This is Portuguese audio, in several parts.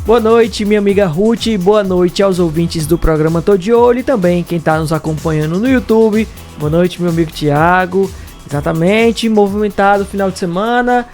Boa noite, minha amiga Ruth, boa noite aos ouvintes do programa Tô de Olho e também quem está nos acompanhando no YouTube. Boa noite, meu amigo Thiago. Exatamente, movimentado final de semana.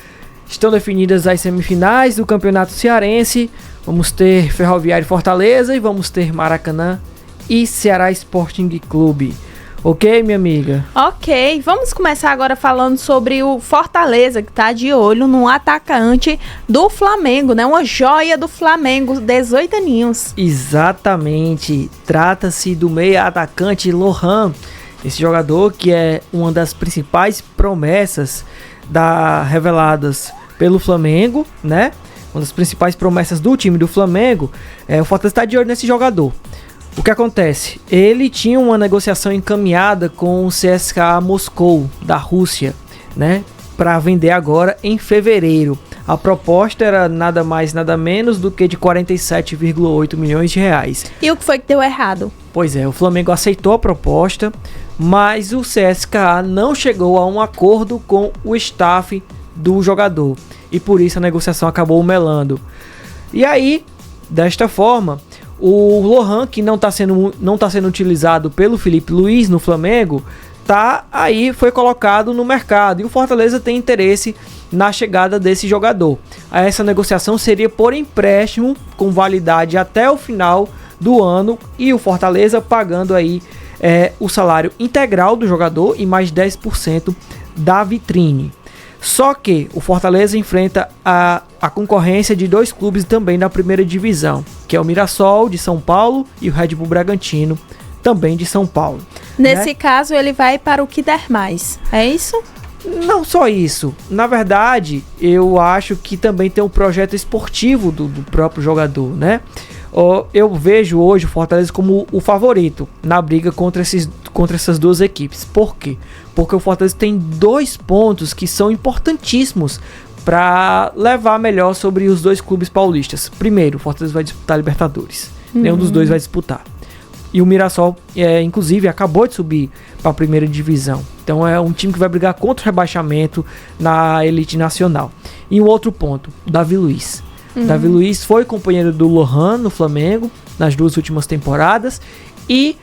Estão definidas as semifinais do Campeonato Cearense. Vamos ter Ferroviário e Fortaleza e vamos ter Maracanã e Ceará Sporting Clube. Ok, minha amiga? Ok, vamos começar agora falando sobre o Fortaleza, que tá de olho no atacante do Flamengo, né? Uma joia do Flamengo, 18 aninhos. Exatamente, trata-se do meia atacante Lohan. Esse jogador que é uma das principais promessas reveladas pelo Flamengo, né? Uma das principais promessas do time do Flamengo. O Fortaleza está de olho nesse jogador. O que acontece? Ele tinha uma negociação encaminhada com o CSKA Moscou, da Rússia, né? Para vender agora em fevereiro. A proposta era nada mais, nada menos do que de 47,8 milhões de reais. E o que foi que deu errado? Pois é, o Flamengo aceitou a proposta, mas o CSKA não chegou a um acordo com o staff do jogador. E por isso a negociação acabou melando. E aí, desta forma, o Lohan, que não está sendo utilizado pelo Felipe Luiz no Flamengo, foi colocado no mercado. E o Fortaleza tem interesse na chegada desse jogador. Essa negociação seria por empréstimo, com validade até o final do ano. E o Fortaleza pagando aí o salário integral do jogador e mais 10% da vitrine. Só que o Fortaleza enfrenta a concorrência de dois clubes também da primeira divisão, que é o Mirassol de São Paulo e o Red Bull Bragantino, também de São Paulo. Nesse caso, ele vai para o que der mais, é isso? Não só isso. Na verdade, eu acho que também tem um projeto esportivo do próprio jogador, né? Eu vejo hoje o Fortaleza como o favorito na briga contra essas duas equipes. Por quê? Porque o Fortaleza tem 2 pontos que são importantíssimos para levar melhor sobre os dois clubes paulistas. Primeiro, o Fortaleza vai disputar a Libertadores. Nenhum dos dois vai disputar. E o Mirassol, inclusive, acabou de subir para a primeira divisão. Então é um time que vai brigar contra o rebaixamento na elite nacional. E um outro ponto, Davi Luiz. Davi Luiz foi companheiro do Lohan no Flamengo nas 2 últimas temporadas. E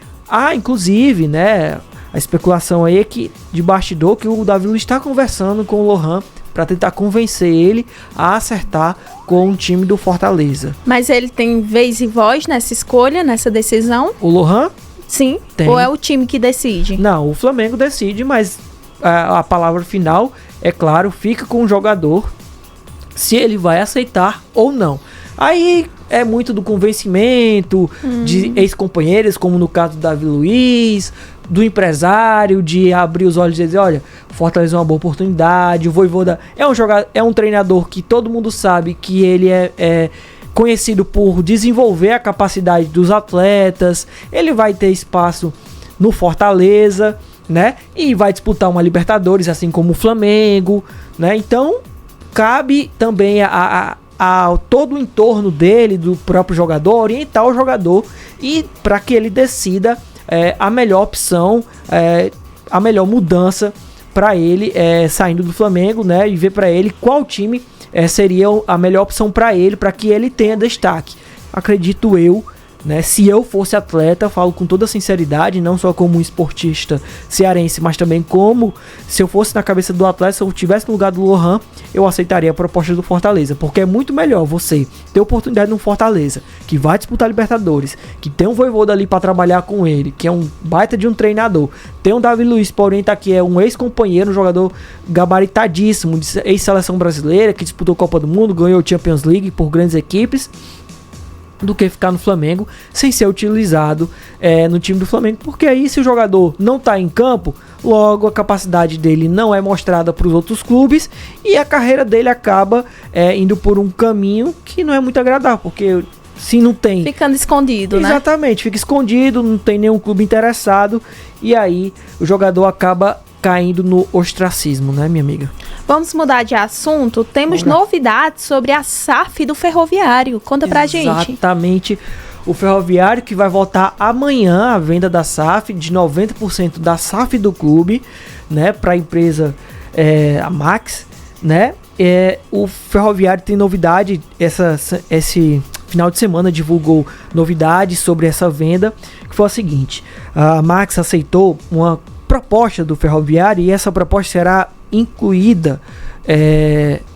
inclusive, né, a especulação aí é que, de bastidor, que o Davi Luiz está conversando com o Lohan para tentar convencer ele a acertar com o time do Fortaleza. Mas ele tem vez e voz nessa escolha, nessa decisão? O Lohan? Sim. Tem. Ou é o time que decide? Não, o Flamengo decide, mas a palavra final, é claro, fica com o jogador, se ele vai aceitar ou não. Aí é muito do convencimento de ex-companheiros, como no caso do Davi Luiz, do empresário, de abrir os olhos e dizer, olha, Fortaleza é uma boa oportunidade, o Vojvoda é um treinador que todo mundo sabe que ele é conhecido por desenvolver a capacidade dos atletas, ele vai ter espaço no Fortaleza, né? E vai disputar uma Libertadores, assim como o Flamengo, né? Então, cabe também a todo o entorno dele, do próprio jogador, orientar o jogador e para que ele decida a melhor opção, a melhor mudança para ele saindo do Flamengo, né? E ver para ele qual time seria a melhor opção para ele, para que ele tenha destaque. Acredito eu, né? Se eu fosse atleta, falo com toda sinceridade, não só como um esportista cearense, mas também como se eu fosse na cabeça do atleta, se eu estivesse no lugar do Lohan, eu aceitaria a proposta do Fortaleza, porque é muito melhor você ter oportunidade no Fortaleza, que vai disputar Libertadores, que tem um Vojvoda ali para trabalhar com ele, que é um baita de um treinador, tem um Davi Luiz para orientar, que é um ex-companheiro, um jogador gabaritadíssimo, de ex-seleção brasileira, que disputou a Copa do Mundo, ganhou a Champions League por grandes equipes, do que ficar no Flamengo sem ser utilizado no time do Flamengo, porque aí se o jogador não está em campo, logo a capacidade dele não é mostrada para os outros clubes e a carreira dele acaba indo por um caminho que não é muito agradável, porque se não tem... Ficando escondido, né? Exatamente, fica escondido, não tem nenhum clube interessado e aí o jogador acaba caindo no ostracismo, né, minha amiga? Vamos mudar de assunto. Temos novidades sobre a SAF do Ferroviário. Conta pra gente. Exatamente. O Ferroviário que vai voltar amanhã a venda da SAF, de 90% da SAF do clube, né, para a empresa a Max, né? O Ferroviário tem novidade, esse final de semana divulgou novidades sobre essa venda, que foi a seguinte: a Max aceitou uma proposta do Ferroviário e essa proposta será incluída,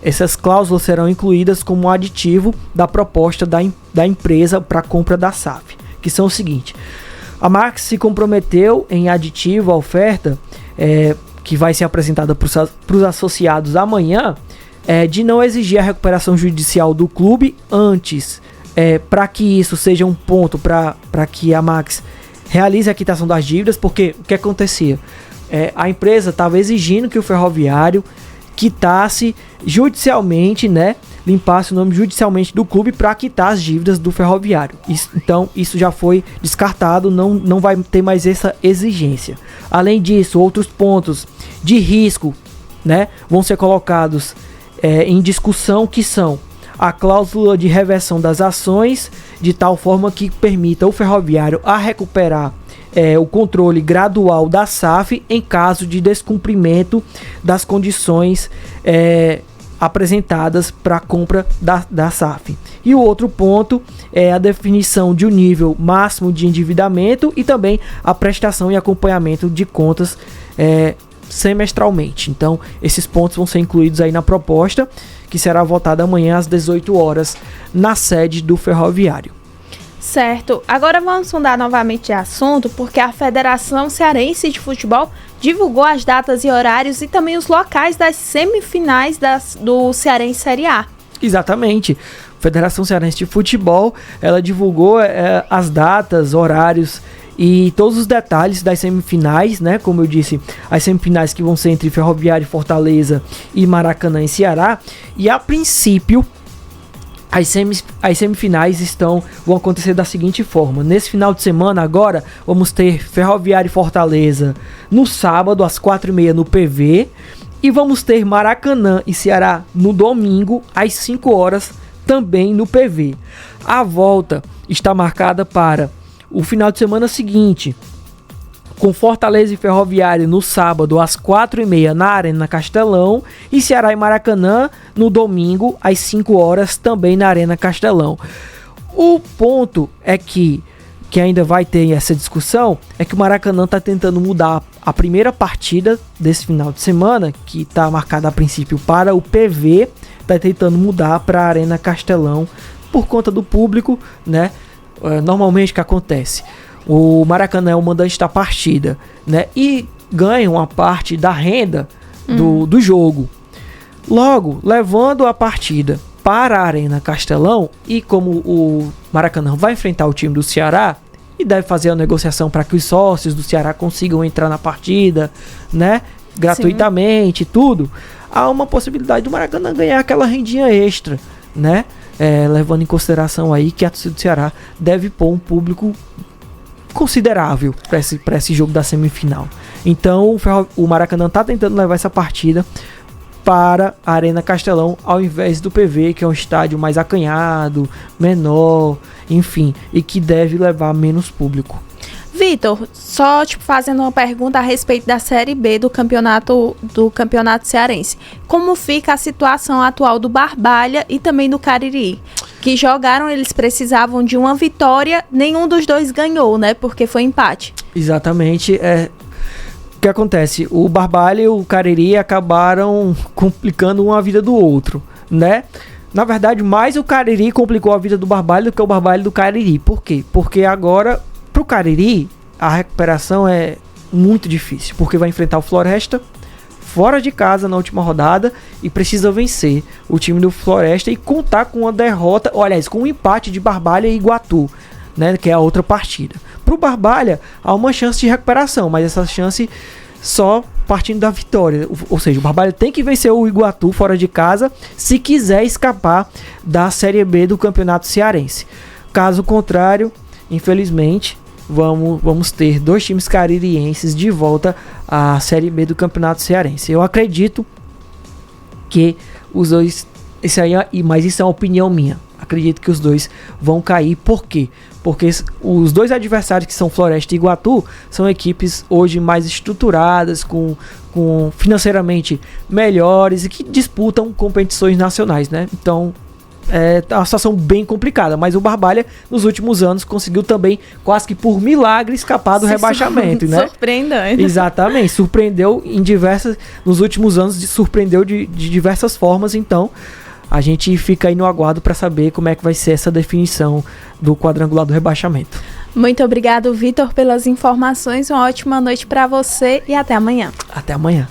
essas cláusulas serão incluídas como aditivo da proposta da empresa para a compra da SAF, que são o seguinte: a Max se comprometeu em aditivo à oferta, que vai ser apresentada para os associados amanhã, de não exigir a recuperação judicial do clube antes, para que isso seja um ponto para que a Max realize a quitação das dívidas, porque o que acontecia? A empresa estava exigindo que o Ferroviário quitasse judicialmente, né? Limpasse o nome judicialmente do clube para quitar as dívidas do Ferroviário. Então isso já foi descartado, não vai ter mais essa exigência. Além disso, outros pontos de risco, né, vão ser colocados em discussão, que são a cláusula de reversão das ações, de tal forma que permita o Ferroviário a recuperar o controle gradual da SAF em caso de descumprimento das condições apresentadas para a compra da SAF. E o outro ponto é a definição de um nível máximo de endividamento e também a prestação e acompanhamento de contas semestralmente. Então, esses pontos vão ser incluídos aí na proposta, que será votada amanhã às 18 horas na sede do Ferroviário. Certo, agora vamos mudar novamente de assunto, porque a Federação Cearense de Futebol divulgou as datas e horários e também os locais das semifinais do Cearense Série A. Exatamente, a Federação Cearense de Futebol, ela divulgou as datas, horários e todos os detalhes das semifinais, né? Como eu disse, as semifinais que vão ser entre Ferroviário, Fortaleza e Maracanã e Ceará, e a princípio as semifinais vão acontecer da seguinte forma: nesse final de semana agora vamos ter Ferroviário e Fortaleza no sábado às 4h30 no PV, e vamos ter Maracanã e Ceará no domingo às 5 horas também no PV. A volta está marcada para o final de semana seguinte, com Fortaleza e Ferroviário no sábado às 4h30 na Arena Castelão, e Ceará e Maracanã no domingo às 5 horas também na Arena Castelão. O ponto é que ainda vai ter essa discussão, é que o Maracanã está tentando mudar a primeira partida desse final de semana, que está marcada a princípio para o PV, está tentando mudar para a Arena Castelão por conta do público, né? Normalmente o que acontece? O Maracanã é o mandante da partida, né? E ganha uma parte da renda do jogo. Logo, levando a partida para a Arena Castelão, e como o Maracanã vai enfrentar o time do Ceará e deve fazer a negociação para que os sócios do Ceará consigam entrar na partida, né? Gratuitamente, tudo. Há uma possibilidade do Maracanã ganhar aquela rendinha extra, né? Levando em consideração aí que a torcida do Ceará deve pôr um público considerável para esse jogo da semifinal. Então o Maracanã está tentando levar essa partida para a Arena Castelão ao invés do PV, que é um estádio mais acanhado, menor, enfim, e que deve levar menos público. Vitor, só fazendo uma pergunta a respeito da Série B do campeonato cearense. Como fica a situação atual do Barbalha e também do Cariri? Que jogaram, eles precisavam de uma vitória, nenhum dos dois ganhou, né? Porque foi empate. Exatamente. O que acontece? O Barbalha e o Cariri acabaram complicando a vida do outro, né? Na verdade, mais o Cariri complicou a vida do Barbalha do que o Barbalha do Cariri. Por quê? Porque agora, pro Cariri, a recuperação é muito difícil, porque vai enfrentar o Floresta fora de casa na última rodada e precisa vencer o time do Floresta e contar com uma derrota, aliás, com um empate de Barbalha e Iguatu, né, que é a outra partida. Pro Barbalha há uma chance de recuperação, mas essa chance só partindo da vitória, ou seja, o Barbalha tem que vencer o Iguatu fora de casa se quiser escapar da Série B do Campeonato Cearense. Caso contrário, infelizmente, vamos ter dois times caririenses de volta à Série B do Campeonato Cearense. Eu acredito que os dois... mas isso é uma opinião minha. Acredito que os dois vão cair. Por quê? Porque os dois adversários, que são Floresta e Iguatu, são equipes hoje mais estruturadas, com financeiramente melhores e que disputam competições nacionais, né? Então, É uma situação bem complicada, mas o Barbalha nos últimos anos conseguiu também, quase que por milagre, escapar do rebaixamento, né? Surpreendendo. Exatamente, surpreendeu nos últimos anos, surpreendeu de diversas formas, então a gente fica aí no aguardo para saber como é que vai ser essa definição do quadrangular do rebaixamento. Muito obrigado, Vitor, pelas informações, uma ótima noite para você e até amanhã. Até amanhã.